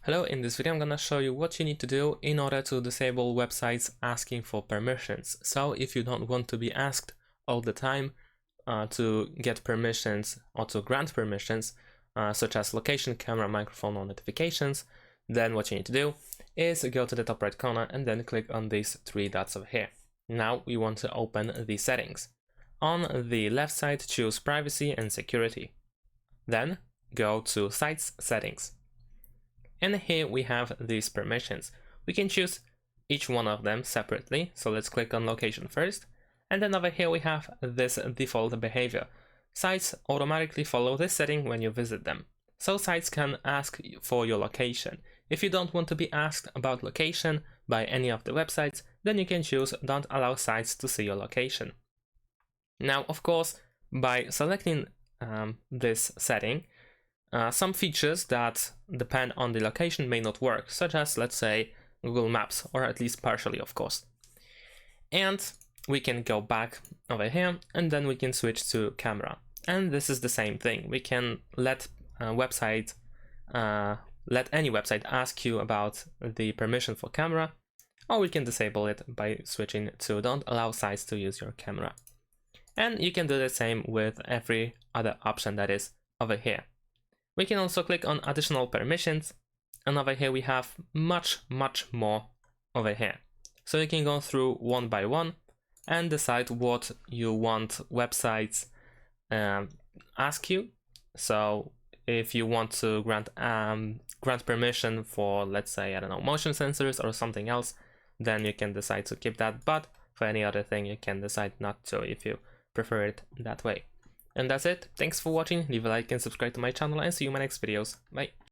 Hello, in this video I'm gonna show you what you need to do in order to disable websites asking for permissions. So if you don't want to be asked all the time to get permissions or to grant permissions, such as location, camera, microphone, or notifications, then what you need to do is go to the top right corner and then click on these three dots over here. Now we want to open the settings. On the left side, choose privacy and security. Then go to sites settings. And here we have these permissions. We can choose each one of them separately. So let's click on location first. And then over here we have this default behavior. Sites automatically follow this setting when you visit them. So sites can ask for your location. If you don't want to be asked about location by any of the websites, then you can choose don't allow sites to see your location. Now, of course, by selecting this setting, some features that depend on the location may not work, such as, let's say, Google Maps, or at least partially, of course. And we can go back over here, and then we can switch to camera. And this is the same thing. We can let any website ask you about the permission for camera, or we can disable it by switching to don't allow sites to use your camera. And you can do the same with every other option that is over here. We can also click on additional permissions, and over here we have much more over here. So you can go through one by one and decide what you want websites ask you. So if you want to grant permission for, let's say, I don't know, motion sensors or something else, then you can decide to keep that, but for any other thing you can decide not to if you prefer it that way. And that's it. Thanks for watching. Leave a like and subscribe to my channel, and see you in my next videos. Bye.